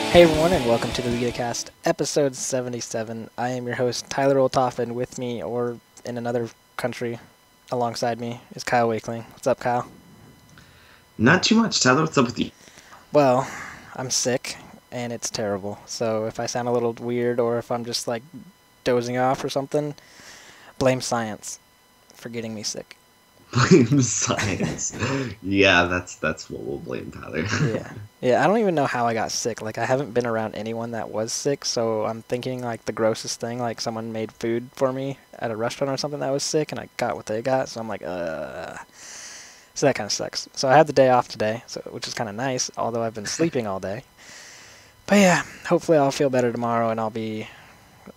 Hey everyone, and welcome to the Vita Cast, episode 77. I am your host, Tyler Oltoff, and with me, or in another country alongside me, is Kyle Wakeling. What's up, Kyle? Not too much, Tyler. What's up with you? Well, I'm sick, and it's terrible. So if I sound a little weird, or if I'm just like dozing off or something, blame science for getting me sick. Blame science. Yeah, that's what we'll blame Tyler. Yeah, I don't even know how I got sick. Like, I haven't been around anyone that was sick, so I'm thinking, like, the grossest thing, like, someone made food for me at a restaurant or something that was sick, and I got what they got, so I'm like, So that kind of sucks. So I had the day off today, which is kind of nice, although I've been sleeping all day. But yeah, hopefully I'll feel better tomorrow, and I'll be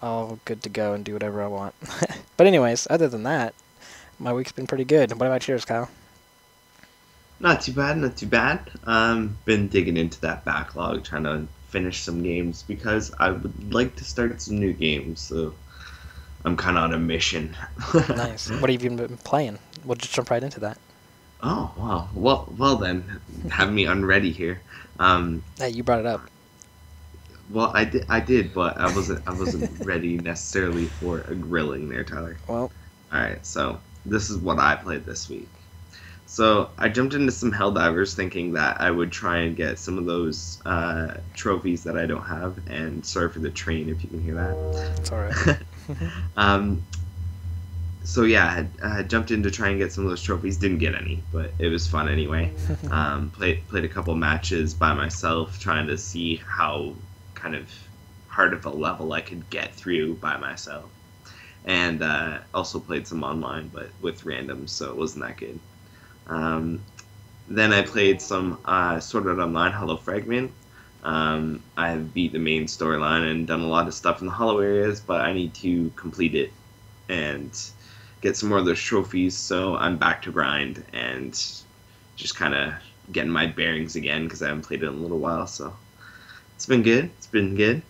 all good to go and do whatever I want. But anyways, other than that, my week's been pretty good. What about yours, Kyle? Not too bad, not too bad. Been digging into that backlog, trying to finish some games because I would like to start some new games. So I'm kind of on a mission. Nice. What have you been playing? We'll just jump right into that. Oh wow. Well then, have me unready here. Hey, you brought it up. Well, I did, but I wasn't ready necessarily for a grilling there, Tyler. Well, All right, so this is what I played this week. So I jumped into some Helldivers thinking that I would try and get some of those trophies that I don't have. And sorry for the train if you can hear that. it's alright. um, so yeah, I jumped in to try and get some of those trophies. Didn't get any, but it was fun anyway. Played a couple matches by myself, trying to see how kind of hard of a level I could get through by myself. And also played some online, but with randoms, so it wasn't that good. Then I played some Sword Art Online Hollow Fragment. I beat the main storyline and done a lot of stuff in the hollow areas, but I need to complete it and get some more of those trophies, so I'm back to grind and just kind of getting my bearings again because I haven't played it in a little while, so it's been good. It's been good.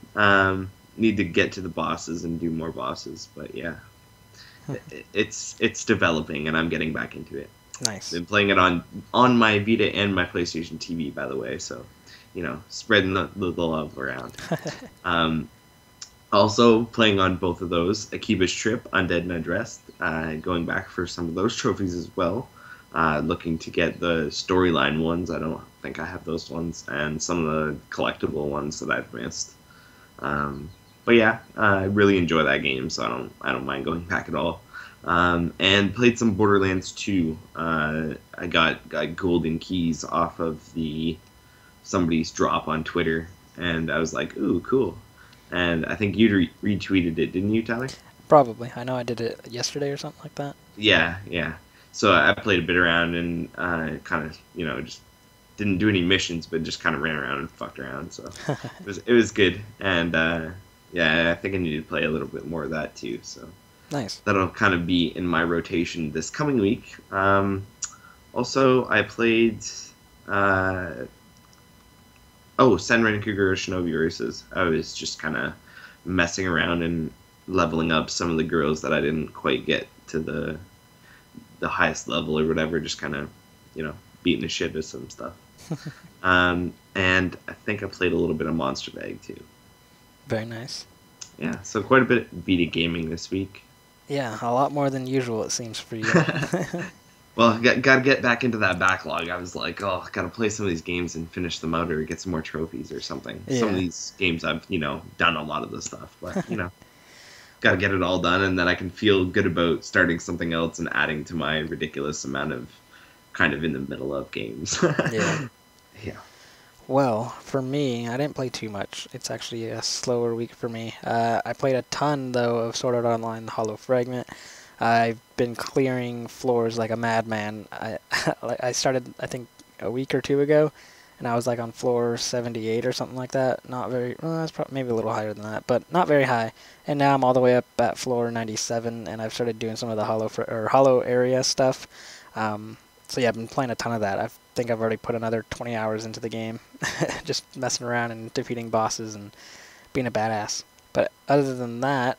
Need to get to the bosses and do more bosses, but yeah, it's developing and I'm getting back into it. Nice. Been playing it on my Vita and my PlayStation TV, by the way, so spreading the love around. Also playing on both of those, Akiba's Trip, Undead and Undressed, going back for some of those trophies as well. Looking to get the storyline ones. I don't think I have those ones, and some of the collectible ones that I've missed. But yeah, I really enjoy that game, so I don't mind going back at all. And played some Borderlands 2. I got golden keys off of somebody's drop on Twitter, and I was like, ooh, cool. And I think you retweeted it, didn't you, Tyler? Probably. I know I did it yesterday or something like that. Yeah. So I played a bit around and kind of, just didn't do any missions, but just kind of ran around and fucked around. So it was good. And yeah, I think I need to play a little bit more of that too. So Nice. that'll kind of be in my rotation this coming week. Also, I played Senran Kagura Shinobi Races. I was just kind of messing around and leveling up some of the girls that I didn't quite get to the highest level or whatever, just kind of, beating the shit out of some stuff. And I think I played a little bit of Monster Bag too. Very nice. Yeah, so quite a bit of Vita gaming this week. Yeah, a lot more than usual, it seems, for you. Well, got to get back into that backlog. I was like, got to play some of these games and finish them out or get some more trophies or something. Yeah. Some of these games I've, done a lot of the stuff, but, got to get it all done, and then I can feel good about starting something else and adding to my ridiculous amount of kind of in the middle of games. Yeah. Yeah. Well, for me, I didn't play too much. It's actually a slower week for me. I played a ton, though, of Sword Art Online The Hollow Fragment. I've been clearing floors like a madman. I started, I think, a week or two ago, and I was like on floor 78 or something like that. Not very, well, that's probably maybe a little higher than that, but not very high. And now I'm all the way up at floor 97, and I've started doing some of the hollow area stuff. So yeah, I've been playing a ton of that. I think I've already put another 20 hours into the game, just messing around and defeating bosses and being a badass. But other than that,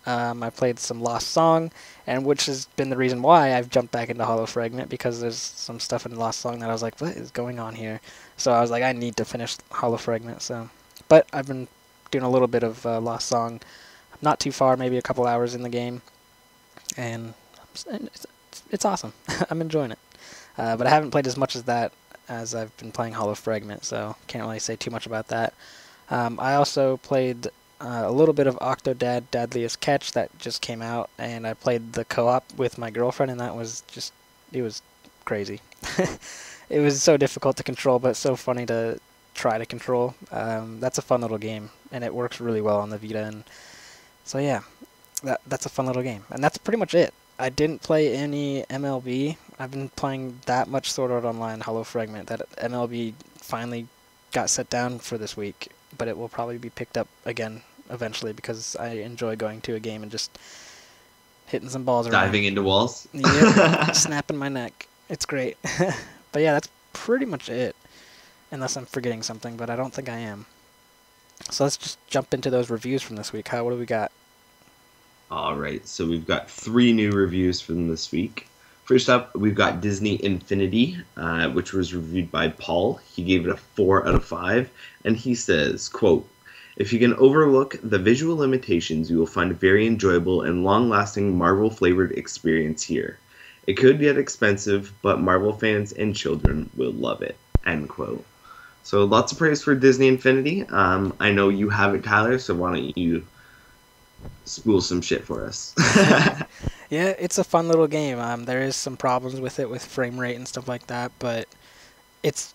I played some Lost Song, and which has been the reason why I've jumped back into Hollow Fragment, because there's some stuff in Lost Song that I was like, what is going on here? So I was like, I need to finish Hollow Fragment, so But I've been doing a little bit of Lost Song. Not too far, maybe a couple hours in the game, and it's awesome. I'm enjoying it. But I haven't played as much as that as I've been playing Hollow Fragment, so can't really say too much about that. I also played a little bit of Octodad Deadliest Catch that just came out, and I played the co-op with my girlfriend, and that was just, it was crazy. It was so difficult to control, but so funny to try to control. That's a fun little game, and it works really well on the Vita, and so yeah, that's a fun little game. And that's pretty much it. I didn't play any MLB. I've been playing that much Sword Art Online Hollow Fragment that MLB finally got set down for this week, but it will probably be picked up again eventually because I enjoy going to a game and just hitting some balls around. Diving into walls? Yep, snapping my neck. It's great. But yeah, that's pretty much it. Unless I'm forgetting something, but I don't think I am. So let's just jump into those reviews from this week. Kyle, what do we got? All right, so we've got 3 new reviews from this week. First up, we've got Disney Infinity, which was reviewed by Paul. He gave it a 4 out of 5, and he says, quote, "If you can overlook the visual limitations, you will find a very enjoyable and long-lasting Marvel-flavored experience here. It could get expensive, but Marvel fans and children will love it," end quote. So lots of praise for Disney Infinity. I know you have it, Tyler, so why don't you spool some shit for us? Yeah, it's a fun little game. There is some problems with it with frame rate and stuff like that, but it's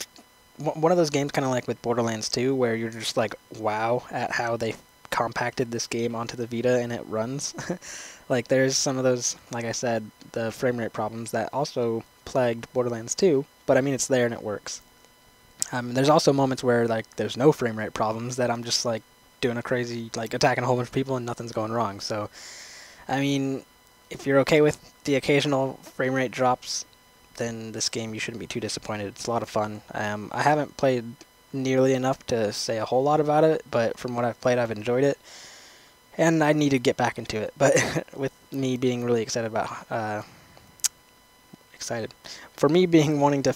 one of those games kind of like with Borderlands 2 where you're just like, wow, at how they compacted this game onto the Vita and it runs. Like there's some of those, like I said, the frame rate problems that also plagued Borderlands 2, but I mean it's there and it works. There's also moments where like there's no frame rate problems that I'm just like doing a crazy, like attacking a whole bunch of people and nothing's going wrong. So, I mean, if you're okay with the occasional frame rate drops, then this game you shouldn't be too disappointed. It's a lot of fun. I haven't played nearly enough to say a whole lot about it, but from what I've played, I've enjoyed it. And I need to get back into it. But with me being really excited about, for me wanting to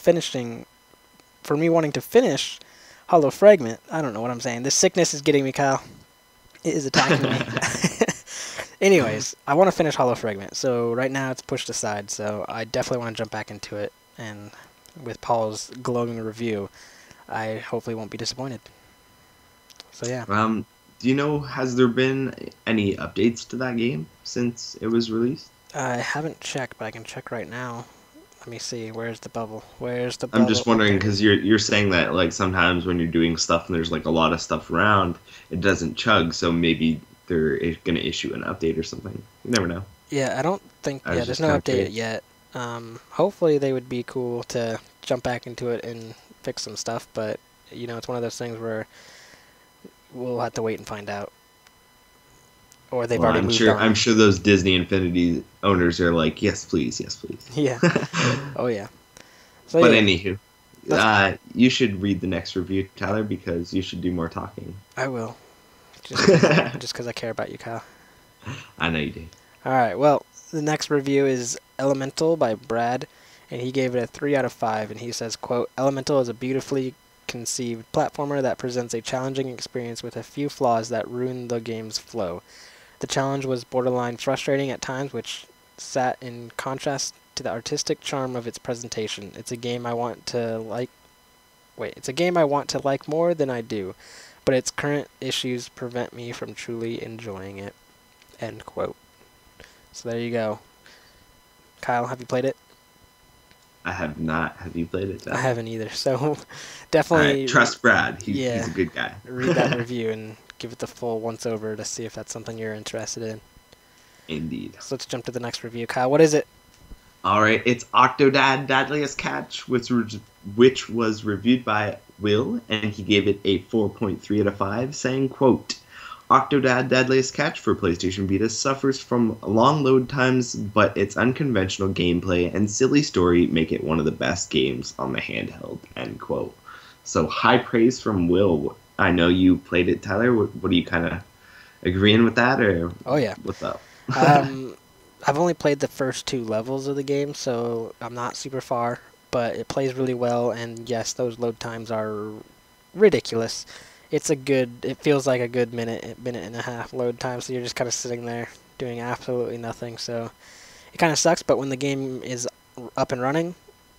finish Hollow Fragment, I don't know what I'm saying. This sickness is getting me, Kyle. It is attacking me. Anyways, I want to finish Hollow Fragment, so right now it's pushed aside, so I definitely want to jump back into it, and with Paul's glowing review, I hopefully won't be disappointed. So yeah. Do you know, has there been any updates to that game since it was released? I haven't checked, but I can check right now. Let me see. Where's the bubble? Where's the bubble? I'm just wondering because you're saying that like sometimes when you're doing stuff and there's like a lot of stuff around, it doesn't chug. So maybe they're going to issue an update or something. You never know. Yeah, I don't think. Yeah, there's no update yet. Hopefully they would be cool to jump back into it and fix some stuff. But you know, it's one of those things where we'll have to wait and find out. Or they've already moved on. I'm sure those Disney Infinity owners are like, yes, please, yes, please. Yeah. Oh, yeah. So, but yeah. Anywho, you should read the next review, Tyler, because you should do more talking. I will. Just because I care about you, Kyle. I know you do. All right. Well, the next review is Elemental by Brad, and he gave it a 3 out of 5, and he says, quote, "Elemental is a beautifully conceived platformer that presents a challenging experience with a few flaws that ruin the game's flow. The challenge was borderline frustrating at times, which sat in contrast to the artistic charm of its presentation. It's a game I want to like more than I do, but its current issues prevent me from truly enjoying it." End quote. So there you go. Kyle, have you played it? I have not. Have you played it? I haven't either. So definitely trust Brad. He's a good guy. Read that review and give it the full once-over to see if that's something you're interested in. Indeed. So let's jump to the next review. Kyle, what is it? All right, it's Octodad Deadliest Catch, which was reviewed by Will, and he gave it a 4.3 out of 5, saying, quote, "Octodad Deadliest Catch for PlayStation Vita suffers from long load times, but its unconventional gameplay and silly story make it one of the best games on the handheld," end quote. So high praise from Will. I know you played it, Tyler. What are you kind of agreeing with that, or oh yeah, what's up? I've only played the first 2 levels of the game, so I'm not super far, but it plays really well, and yes, those load times are ridiculous. It feels like a good minute and a half load time, so you're just kind of sitting there doing absolutely nothing. So it kind of sucks, but when the game is up and running,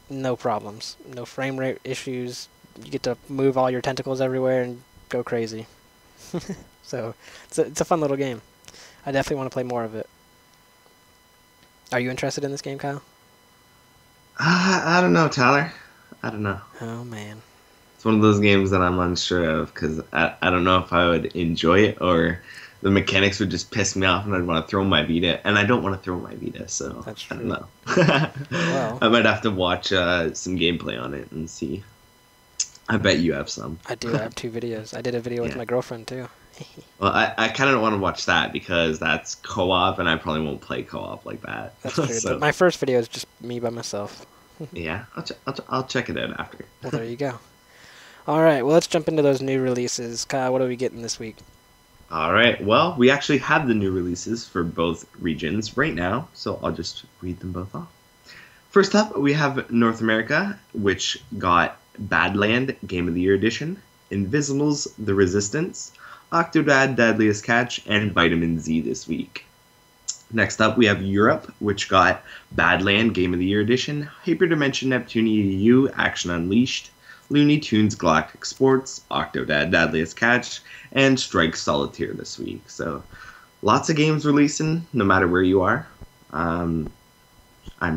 no problems, no frame rate issues. You get to move all your tentacles everywhere and go crazy. So it's a fun little game. I definitely want to play more of it. Are you interested in this game, Kyle? I don't know, Tyler. I don't know. Oh man. It's one of those games that I'm unsure of because I don't know if I would enjoy it or the mechanics would just piss me off and I'd want to throw my Vita. And I don't want to throw my Vita, so That's true. I don't know. Well, I might have to watch some gameplay on it and see. I bet you have some. I do. I have 2 videos. I did a video with my girlfriend, too. Well, I kind of don't want to watch that because that's co-op and I probably won't play co-op like that. That's true. So, My first video is just me by myself. yeah, I'll check it out after. Well, there you go. All right, well, let's jump into those new releases. Kyle, what are we getting this week? All right. Well, we actually have the new releases for both regions right now, so I'll just read them both off. First up, we have North America, which got Badland Game of the Year Edition, Invisibles: The Resistance, Octodad Deadliest Catch, and Vitamin Z this week. Next up, we have Europe, which got Badland Game of the Year Edition, Hyperdimension Neptunia U Action Unleashed, Looney Tunes Galactic Sports, Octodad Deadliest Catch, and Strike Solitaire this week. So, lots of games releasing, no matter where you are. I'm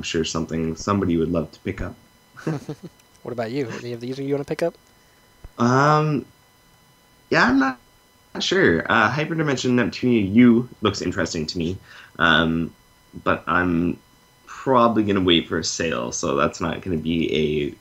sure somebody would love to pick up. What about you? Any of these you want to pick up? Yeah, I'm not sure. Hyperdimension Neptunia U looks interesting to me, but I'm probably going to wait for a sale, so that's not going to be a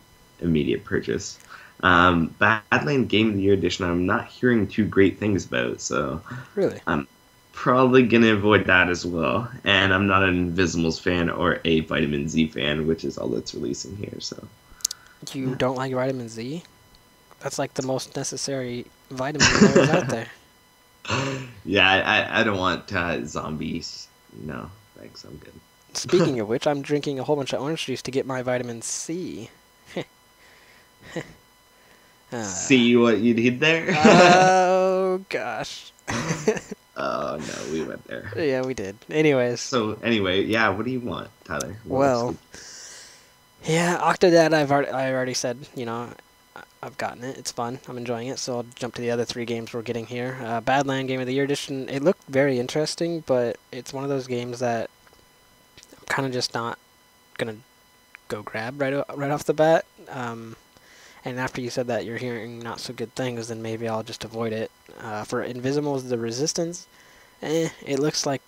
immediate purchase. Badland Game of the Year Edition, I'm not hearing too great things about, so Really? I'm probably going to avoid that as well. And I'm not an Invisibles fan or a Vitamin Z fan, which is all that's releasing here. So You don't like Vitamin Z? That's like the most necessary vitamin there is out there. Yeah, I don't want zombies. No, thanks, I'm good. Speaking of which, I'm drinking a whole bunch of orange juice to get my vitamin C. See what you did there? Oh, gosh. Oh, no, we went there. Yeah, we did. Anyways. So, anyway, yeah, what do you want, Tyler? Well, yeah, Octodad, I already said, I've gotten it. It's fun. I'm enjoying it, so I'll jump to the other 3 games we're getting here. Badland Game of the Year Edition, it looked very interesting, but it's one of those games that I'm kind of just not going to go grab right off the bat. And after you said that you're hearing not so good things, then maybe I'll just avoid it. For Invisibles: The Resistance, it looks like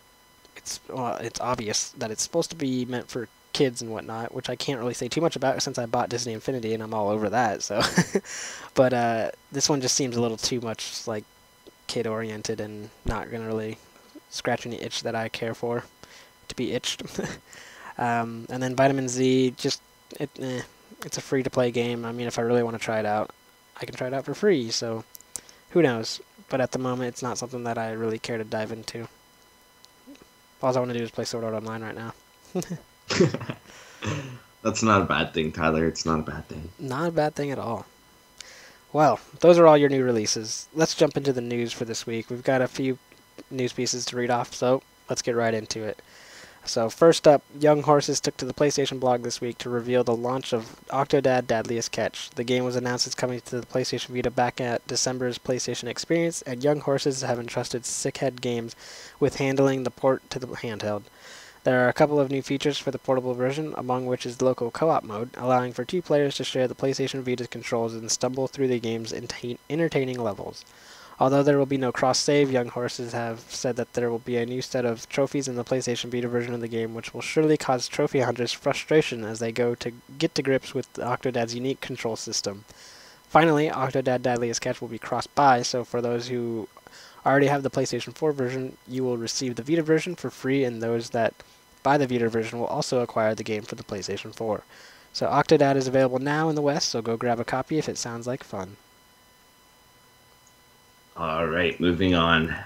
it's obvious that it's supposed to be meant for kids and whatnot, which I can't really say too much about since I bought Disney Infinity and I'm all over that. So, but this one just seems a little too much like kid-oriented and not gonna really scratch any itch that I care for to be itched. And then Vitamin Z, it's a free-to-play game. I mean, if I really want to try it out, I can try it out for free, so who knows. But at the moment, it's not something that I really care to dive into. All I want to do is play Sword Art Online right now. That's not a bad thing, Tyler. It's not a bad thing. Not a bad thing at all. Well, those are all your new releases. Let's jump into the news for this week. We've got a few news pieces to read off, so let's get right into it. So first up, Young Horses took to the PlayStation blog this week to reveal the launch of Octodad Deadliest Catch. The game was announced as coming to the PlayStation Vita back at December's PlayStation Experience, and Young Horses have entrusted Sickhead Games with handling the port to the handheld. There are a couple of new features for the portable version, among which is local co-op mode, allowing for 2 players to share the PlayStation Vita controls and stumble through the game's entertaining levels. Although there will be no cross-save, Young Horses have said that there will be a new set of trophies in the PlayStation Vita version of the game, which will surely cause trophy hunters frustration as they go to get to grips with Octodad's unique control system. Finally, Octodad Deadliest Catch will be cross-buy, so for those who already have the PlayStation 4 version, you will receive the Vita version for free, and those that buy the Vita version will also acquire the game for the PlayStation 4. So Octodad is available now in the West, so go grab a copy if it sounds like fun. All right, moving on.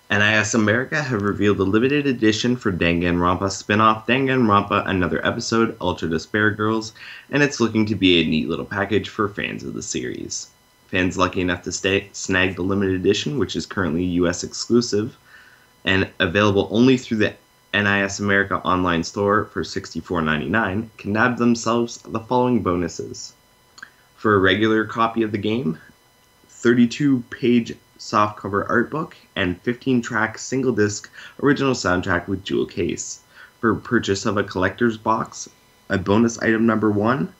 NIS America have revealed a limited edition for Danganronpa spin-off Danganronpa Another Episode Ultra Despair Girls, and it's looking to be a neat little package for fans of the series. Fans lucky enough to snag the limited edition, which is currently US exclusive and available only through the NIS America online store for $64.99, can nab themselves the following bonuses. For a regular copy of the game, 32-page softcover art book and 15-track single-disc original soundtrack with jewel case. For purchase of a collector's box, a bonus item number 1,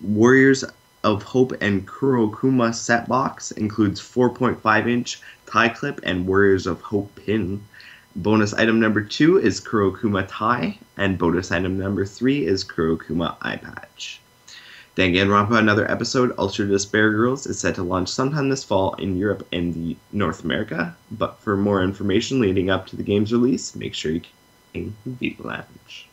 Warriors of Hope and Kurokuma set box includes 4.5-inch tie clip and Warriors of Hope pin. Bonus item number 2 is Kurokuma tie, and bonus item number 3 is Kurokuma eye patch. Danganronpa, another episode, Ultra Despair Girls, is set to launch sometime this fall in Europe and North America, but for more information leading up to the game's release, make sure you keep Vita Lounge.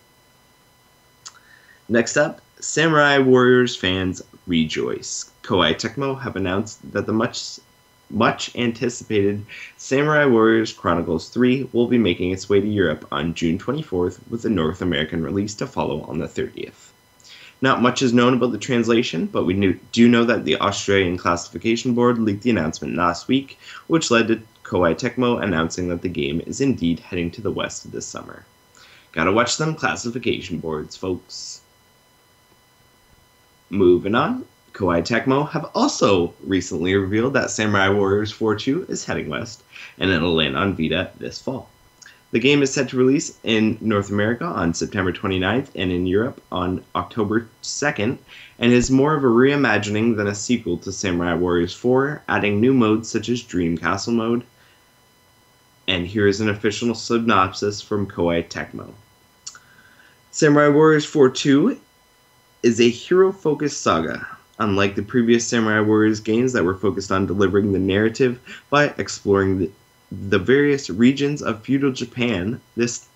Next up, Samurai Warriors fans rejoice. Koei Tecmo have announced that the much anticipated Samurai Warriors Chronicles 3 will be making its way to Europe on June 24th, with a North American release to follow on the 30th. Not much is known about the translation, but we do know that the Australian Classification Board leaked the announcement last week, which led to Koei Tecmo announcing that the game is indeed heading to the West this summer. Gotta watch them classification boards, folks. Moving on, Koei Tecmo have also recently revealed that Samurai Warriors 4-2 is heading west, and it'll land on Vita this fall. The game is set to release in North America on September 29th and in Europe on October 2nd, and is more of a reimagining than a sequel to Samurai Warriors 4, adding new modes such as Dream Castle mode. And here is an official synopsis from Koei Tecmo. Samurai Warriors 4-2 is a hero-focused saga. Unlike the previous Samurai Warriors games that were focused on delivering the narrative by exploring the various regions of feudal Japan, this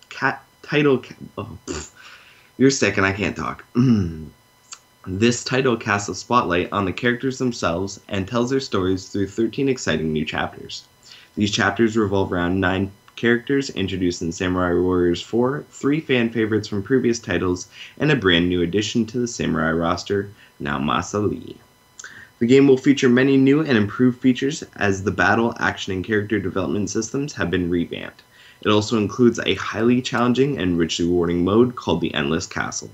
you're sick and I can't talk. This title casts a spotlight on the characters themselves and tells their stories through 13 exciting new chapters. These chapters revolve around 9 characters introduced in Samurai Warriors 4, 3 fan favorites from previous titles, and a brand new addition to the Samurai roster, Naomasa Lee. The game will feature many new and improved features as the battle, action, and character development systems have been revamped. It also includes a highly challenging and richly rewarding mode called the Endless Castle.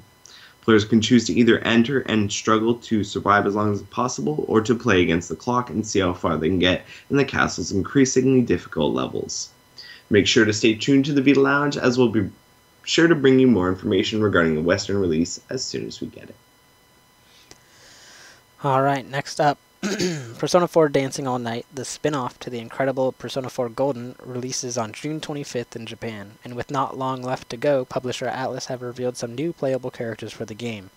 Players can choose to either enter and struggle to survive as long as possible, or to play against the clock and see how far they can get in the castle's increasingly difficult levels. Make sure to stay tuned to the Vita Lounge, as we'll be sure to bring you more information regarding the Western release as soon as we get it. Alright, next up, Persona 4 Dancing All Night, the spin-off to the incredible Persona 4 Golden, releases on June 25th in Japan, and with not long left to go, publisher Atlus have revealed some new playable characters for the game.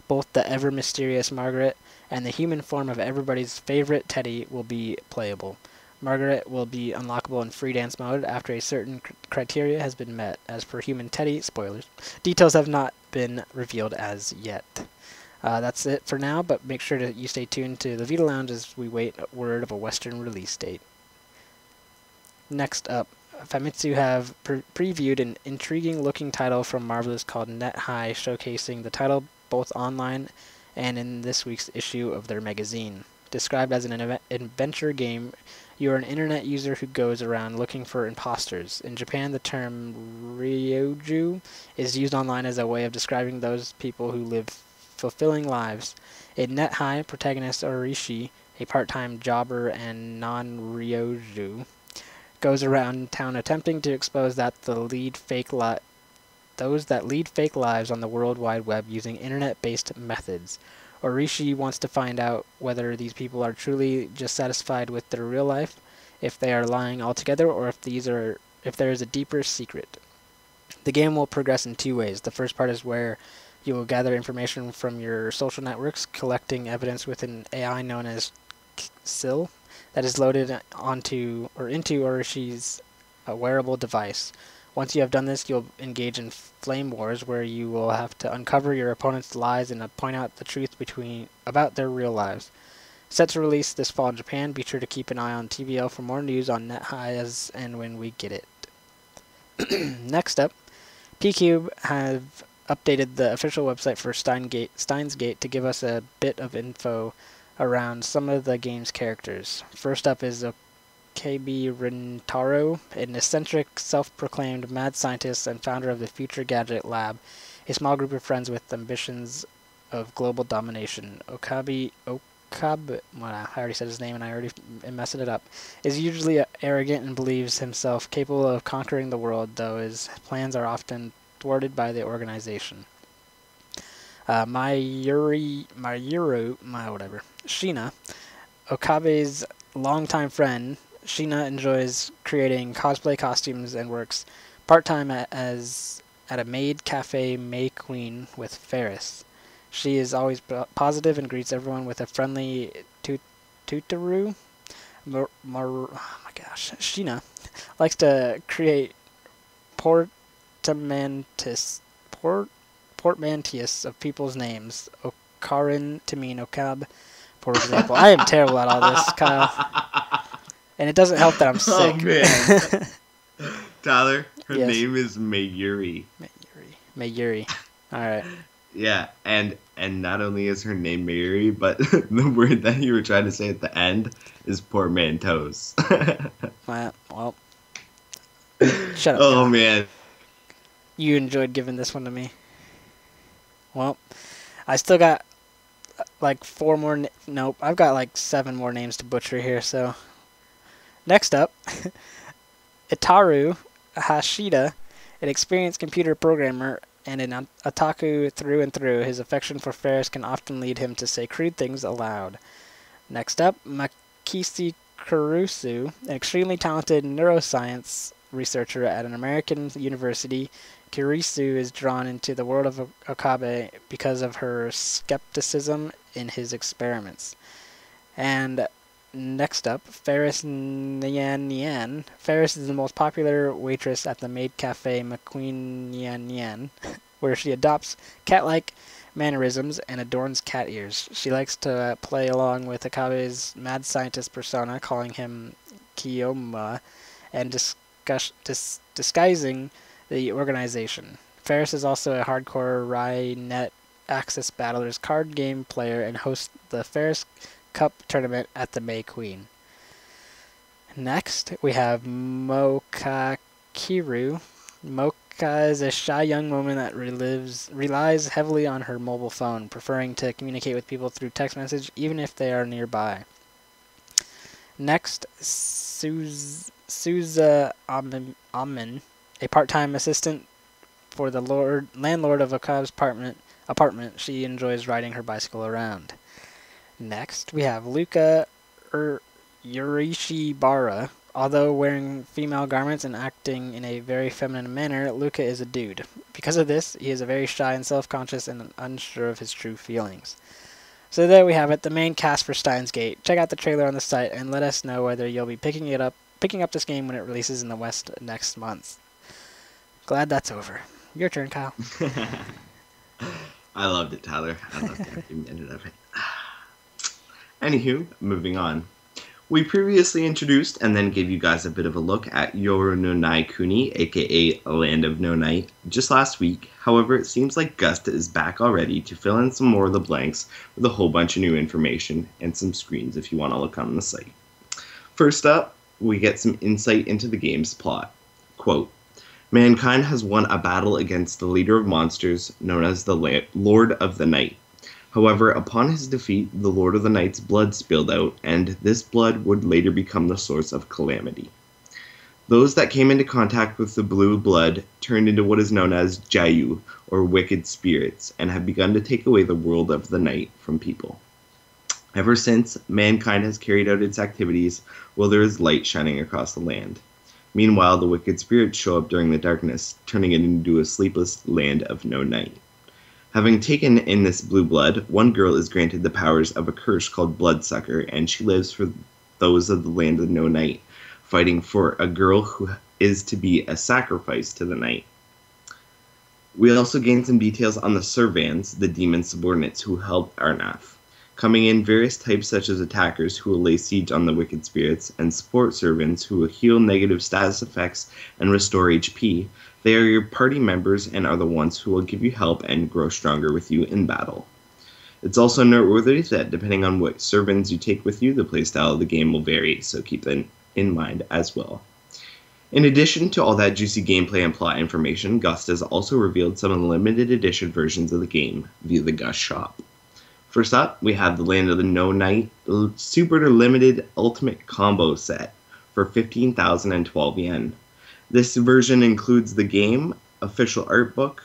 Both the ever-mysterious Margaret and the human form of everybody's favorite Teddy will be playable. Margaret will be unlockable in free dance mode after a certain criteria has been met. As per human Teddy, spoilers, details have not been revealed as yet. That's it for now, but make sure that you stay tuned to the Vita Lounge as we wait word of a Western release date. Next up, Famitsu have previewed an intriguing-looking title from Marvelous called Net High, showcasing the title both online and in this week's issue of their magazine. Described as an adventure game, you are an internet user who goes around looking for imposters. In Japan, the term ryoju is used online as a way of describing those people who live fulfilling lives. In Net High, protagonist Orishi, a part-time jobber and non-ryoju, goes around town attempting to expose those that lead fake lives on the World Wide Web using internet-based methods. Orishi wants to find out whether these people are truly just satisfied with their real life, if they are lying altogether, or if there is a deeper secret. The game will progress in 2 ways. The first part is where you will gather information from your social networks, collecting evidence with an AI known as SIL that is loaded onto or into Orishi's wearable device. Once you have done this, you'll engage in flame wars where you will have to uncover your opponent's lies and point out the truth about their real lives. Set to release this fall in Japan, be sure to keep an eye on TVL for more news on Net High as and when we get it. Next up, P-Cube have updated the official website for Steins Gate to give us a bit of info around some of the game's characters. First up is KB Rintaro, an eccentric, self-proclaimed mad scientist and founder of the Future Gadget Lab, a small group of friends with ambitions of global domination. Okabe, well, I already said his name and I already am messing it up, is usually arrogant and believes himself capable of conquering the world, though his plans are often thwarted by the organization. Sheena, Okabe's longtime friend. Sheena enjoys creating cosplay costumes and works part-time at a maid cafe May Queen with Ferris. She is always positive and greets everyone with a friendly tutoroo. Oh my gosh. Sheena likes to create portmanteaus of people's names. Okarin to mean Okab, for example. I am terrible at all this, Kyle. And it doesn't help that I'm sick. Oh, man. Tyler, her Yes. name is Mayuri. Mayuri. Alright. Yeah, and not only is her name Mayuri, but the word that you were trying to say at the end is portmanteaus. Well. Shut up. Oh, Kyle. man. You enjoyed giving this one to me. Well, I still got like 4 more. Nope, I've got like 7 more names to butcher here. So, next up, Itaru Hashida, an experienced computer programmer and an otaku through and through. His affection for Ferris can often lead him to say crude things aloud. Next up, Makisi Kurusu, an extremely talented neuroscience researcher at an American university. Kurisu is drawn into the world of Okabe because of her skepticism in his experiments. And next up, Ferris Nyan Nyan. Ferris is the most popular waitress at the maid cafe McQueen Nyan Nyan, where she adopts cat-like mannerisms and adorns cat ears. She likes to play along with Okabe's mad scientist persona, calling him Kiyoma, and disguising the organization. Ferris is also a hardcore Rai-Net Access Battlers card game player and hosts the Ferris Cup tournament at the May Queen. Next, we have Mokakiru. Moka is a shy young woman that relies heavily on her mobile phone, preferring to communicate with people through text message even if they are nearby. Next, Souza Amin, a part-time assistant for the landlord of Okabe's apartment. She enjoys riding her bicycle around. Next, we have Luka Urishibara. Although wearing female garments and acting in a very feminine manner, Luka is a dude. Because of this, he is very shy and self-conscious and unsure of his true feelings. So there we have it, the main cast for Steins Gate. Check out the trailer on the site and let us know whether you'll be picking up this game when it releases in the West next month. Glad that's over. Your turn, Kyle. I loved it, Tyler. I loved every minute of it. Anywho, moving on. We previously introduced and then gave you guys a bit of a look at Yoru no Nai Kuni, aka Land of No Night, just last week. However, it seems like Gusta is back already to fill in some more of the blanks with a whole bunch of new information and some screens if you want to look on the site. First up, we get some insight into the game's plot. Quote, mankind has won a battle against the leader of monsters known as the Lord of the Night. However, upon his defeat, the Lord of the Night's blood spilled out, and this blood would later become the source of calamity. Those that came into contact with the blue blood turned into what is known as Jayu, or wicked spirits, and have begun to take away the world of the night from people. Ever since, mankind has carried out its activities while there is light shining across the land. Meanwhile, the wicked spirits show up during the darkness, turning it into a sleepless land of no night. Having taken in this blue blood, one girl is granted the powers of a curse called Bloodsucker, and she lives for those of the land of no night, fighting for a girl who is to be a sacrifice to the night. We also gain some details on the Servans, the demon subordinates who help Arnath, coming in various types such as attackers who will lay siege on the wicked spirits, and support servants who will heal negative status effects and restore HP. They are your party members and are the ones who will give you help and grow stronger with you in battle. It's also noteworthy that depending on what servants you take with you, the playstyle of the game will vary, so keep that in mind as well. In addition to all that juicy gameplay and plot information, Gust has also revealed some of the limited edition versions of the game via the Gust shop. First up, we have the Land of the No Night Super Limited Ultimate Combo Set for 15,012 yen. This version includes the game, official art book,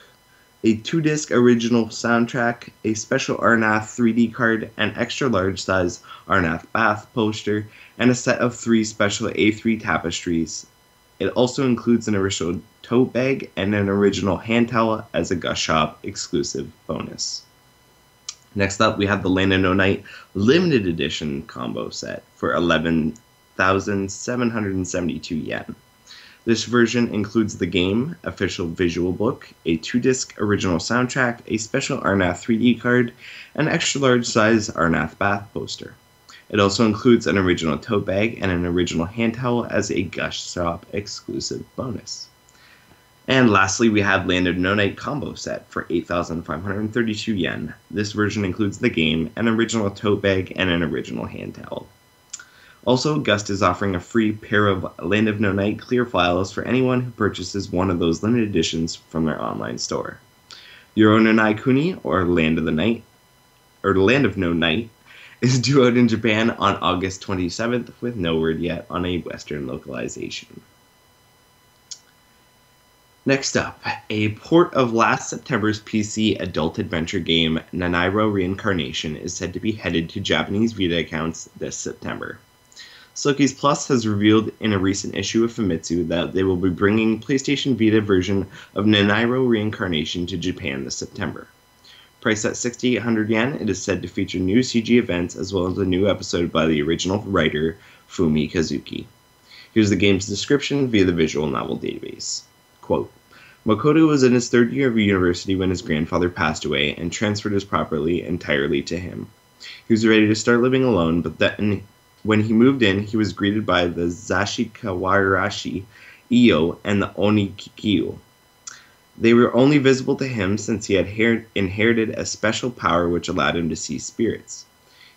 a 2-disc original soundtrack, a special Arnath 3D card, an extra large size Arnath bath poster, and a set of 3 special A3 tapestries. It also includes an original tote bag and an original hand towel as a Gust Shop exclusive bonus. Next up, we have the Land of No Night Limited Edition combo set for 11,772 yen. This version includes the game, official visual book, a 2-disc original soundtrack, a special Arnath 3D card, and extra large size Arnath bath poster. It also includes an original tote bag and an original hand towel as a Gust Shop exclusive bonus. And lastly, we have Land of No Night combo set for 8,532 yen. This version includes the game, an original tote bag, and an original hand towel. Also, Gust is offering a free pair of Land of No Night clear files for anyone who purchases one of those limited editions from their online store. Yoro no Nai Kuni, or Land of the Night, or Land of No Night, is due out in Japan on August 27th, with no word yet on a Western localization. Next up, a port of last September's PC adult adventure game Nanairo Reincarnation is said to be headed to Japanese Vita accounts this September. Slocky's Plus has revealed in a recent issue of Famitsu that they will be bringing PlayStation Vita version of Nanairo Reincarnation to Japan this September. Priced at 6,800 yen, it is said to feature new CG events as well as a new episode by the original writer Fumi Kazuki. Here's the game's description via the visual novel database. Quote, Makoto was in his 3rd year of university when his grandfather passed away and transferred his property entirely to him. He was ready to start living alone, but then when he moved in, he was greeted by the Zashikawarashi, Iyo, and the Onikikyo. They were only visible to him since he had inherited a special power which allowed him to see spirits.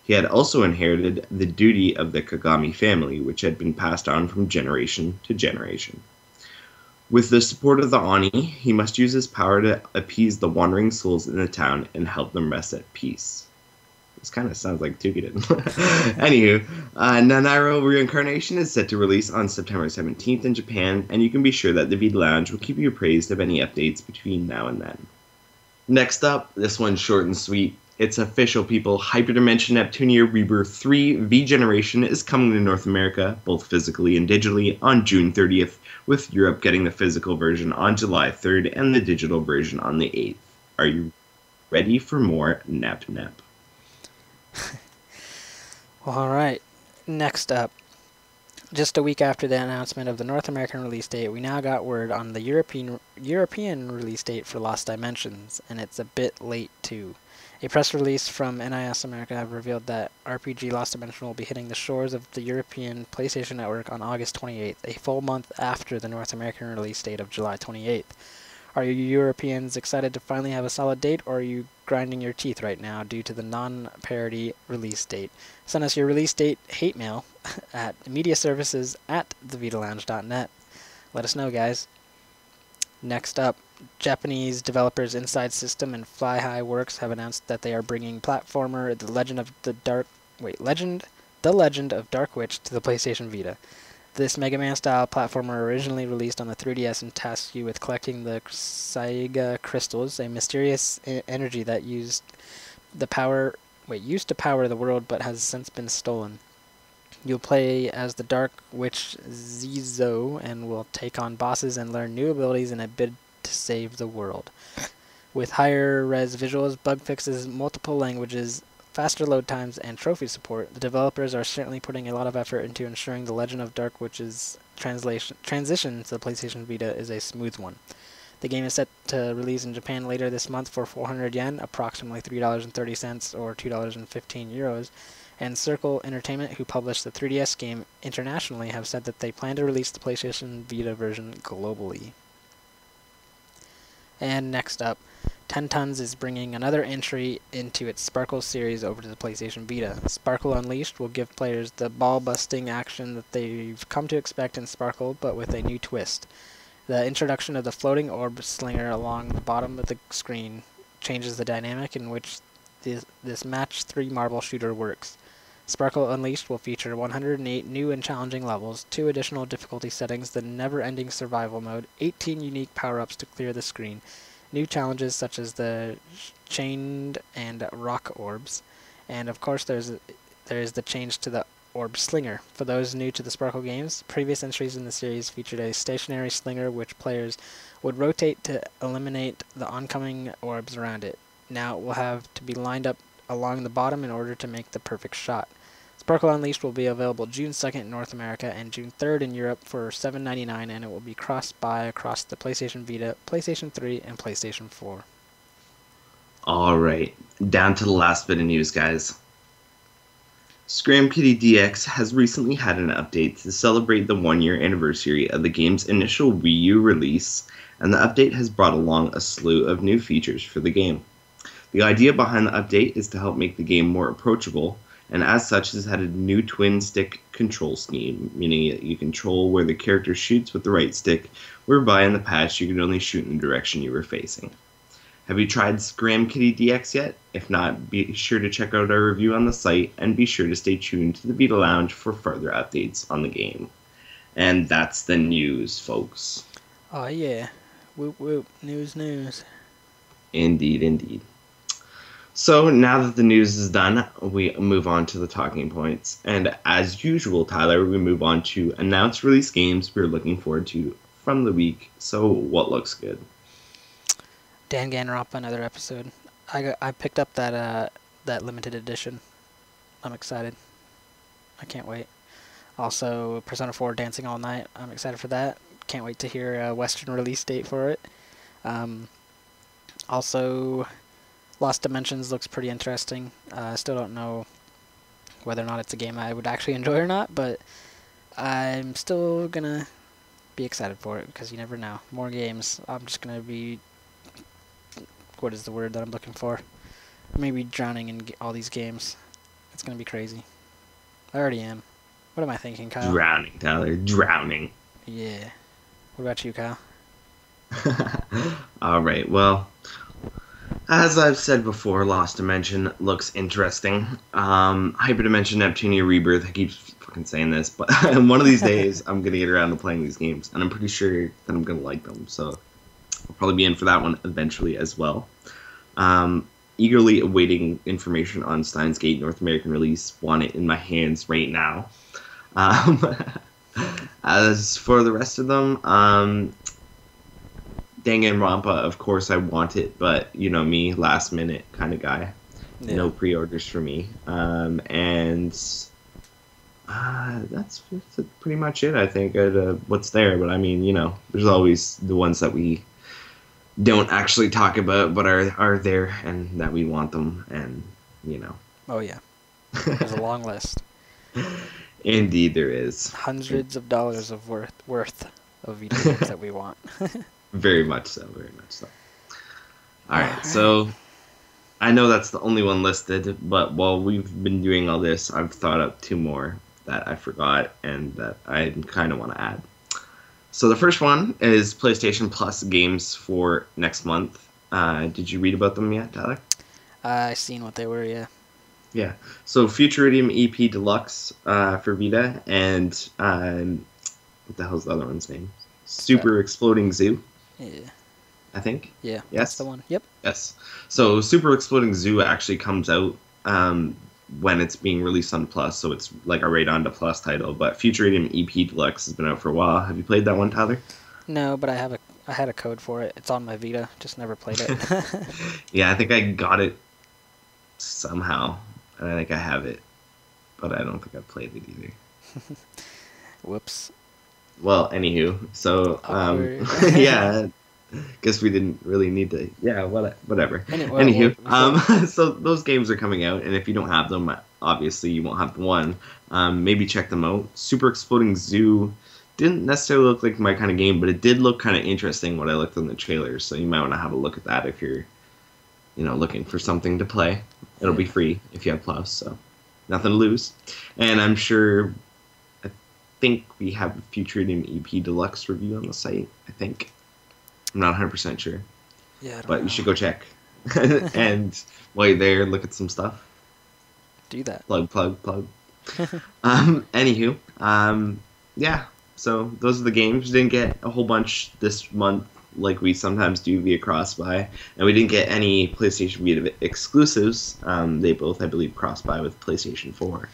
He had also inherited the duty of the Kagami family, which had been passed on from generation to generation. With the support of the Oni, he must use his power to appease the wandering souls in the town and help them rest at peace. This kind of sounds like Tukiden. Anywho, Nanairo Reincarnation is set to release on September 17th in Japan, and you can be sure that the Vita Lounge will keep you appraised of any updates between now and then. Next up, this one's short and sweet. It's official, people. Hyperdimension Neptunia Rebirth 3 V-Generation is coming to North America, both physically and digitally, on June 30th, with Europe getting the physical version on July 3rd and the digital version on the 8th. Are you ready for more Nep? Well, alright, next up. Just a week after the announcement of the North American release date, we now got word on the European release date for Lost Dimensions, and it's a bit late too. A press release from NIS America have revealed that RPG Lost Dimension will be hitting the shores of the European PlayStation Network on August 28th, a full month after the North American release date of July 28th. Are you Europeans excited to finally have a solid date, or are you grinding your teeth right now due to the non-parity release date? Send us your release date hate mail at mediaservices@thevitalounge.net. Let us know, guys. Next up, Japanese developers Inside System and Fly High Works have announced that they are bringing platformer The Legend of Dark Witch to the PlayStation Vita. This Mega Man-style platformer originally released on the 3DS and tasks you with collecting the Saiga crystals, a mysterious energy that used to power the world but has since been stolen. You'll play as the Dark Witch Zizo and will take on bosses and learn new abilities in a bid to save the world. With higher res visuals, bug fixes, multiple languages, faster load times, and trophy support, the developers are certainly putting a lot of effort into ensuring the Legend of Dark Witch's transition to the PlayStation Vita is a smooth one. The game is set to release in Japan later this month for 400 yen, approximately $3.30 or €2.15, and Circle Entertainment, who published the 3DS game internationally, have said that they plan to release the PlayStation Vita version globally. And next up, 10 Tons is bringing another entry into its Sparkle series over to the PlayStation Vita. Sparkle Unleashed will give players the ball-busting action that they've come to expect in Sparkle, but with a new twist. The introduction of the floating orb slinger along the bottom of the screen changes the dynamic in which this match 3 marble shooter works. Sparkle Unleashed will feature 108 new and challenging levels, 2 additional difficulty settings, the never-ending survival mode, 18 unique power-ups to clear the screen, new challenges such as the chained and rock orbs, and of course there is the change to the orb slinger. For those new to the Sparkle games, previous entries in the series featured a stationary slinger which players would rotate to eliminate the oncoming orbs around it. Now it will have to be lined up along the bottom in order to make the perfect shot. Sparkle Unleashed will be available June 2nd in North America and June 3rd in Europe for $7.99, and it will be cross-buy across the PlayStation Vita, PlayStation 3, and PlayStation 4. Alright, down to the last bit of news, guys. Scram Kitty DX has recently had an update to celebrate the 1-year anniversary of the game's initial Wii U release, and the update has brought along a slew of new features for the game. The idea behind the update is to help make the game more approachable, and as such has had a new twin-stick control scheme, meaning you control where the character shoots with the right stick, whereby in the past you could only shoot in the direction you were facing. Have you tried Scram Kitty DX yet? If not, be sure to check out our review on the site, and be sure to stay tuned to the Vita Lounge for further updates on the game. And that's the news, folks. Oh yeah. Whoop whoop. News. Indeed, indeed. So now that the news is done, we move on to the talking points. And as usual, Tyler, we move on to announced release games we're looking forward to from the week. So what looks good? Danganronpa, another episode. I picked up that limited edition. I'm excited. I can't wait. Also, Persona 4 Dancing All Night. I'm excited for that. Can't wait to hear a Western release date for it. Also, Lost Dimensions looks pretty interesting. I still don't know whether or not it's a game I would actually enjoy or not, but I'm still gonna be excited for it because you never know. More games. I'm just gonna be... What is the word that I'm looking for? Maybe drowning in all these games. It's gonna be crazy. I already am. What am I thinking, Kyle? Drowning, Tyler. Drowning. Yeah. What about you, Kyle? Alright, well, as I've said before, Lost Dimension looks interesting. Hyperdimension Neptunia Rebirth, I keep fucking saying this, but one of these days I'm going to get around to playing these games, and I'm pretty sure that I'm going to like them, so I'll probably be in for that one eventually as well. Eagerly awaiting information on Steins Gate North American release, want it in my hands right now. As for the rest of them, Danganronpa, of course I want it, but you know me, last minute kind of guy. Yeah. No pre-orders for me. And that's pretty much it, I think, what's there. But I mean, you know, there's always the ones that we don't actually talk about, but are there and that we want them, and, you know. Oh, yeah. There's a long list. Indeed there is. Hundreds of dollars of worth of video games that we want. Very much so, very much so. Alright, so I know that's the only one listed, but while we've been doing all this, I've thought up 2 more that I forgot and that I kind of want to add. So the first one is PlayStation Plus games for next month. Did you read about them yet, Tyler? I seen what they were, yeah. Yeah. So Futuridium EP Deluxe for Vita, and what the hell's the other one's name? Super Exploding Zoo. Yeah. I think. Yeah. Yes. That's the one. Yep. Yes. So Super Exploding Zoo actually comes out when it's being released on Plus, so it's like a right on to Plus title. But Futuridium EP Deluxe has been out for a while. Have you played that one, Tyler? No, but I had a code for it. It's on my Vita. Just never played it. Yeah, I think I got it somehow, and I think I have it, but I don't think I've played it either. Whoops. Well, anywho, so yeah, guess we didn't really need to. Yeah, whatever. Anywho, so those games are coming out, and if you don't have them, obviously you won't have the one. Maybe check them out. Super Exploding Zoo didn't necessarily look like my kind of game, but it did look kind of interesting when I looked on the trailers. So you might want to have a look at that if you're looking for something to play. It'll be free if you have Plus, so nothing to lose. And I'm sure, I think we have a Futuredium EP Deluxe review on the site, I think. I'm not 100% sure. Yeah, I don't but know. you should go check. And while you're there, look at some stuff. Do that. Plug. Anywho, yeah. So those are the games. We didn't get a whole bunch this month like we sometimes do via cross-buy, and we didn't get any PlayStation Vita exclusives. They both, I believe, cross-buy with PlayStation 4.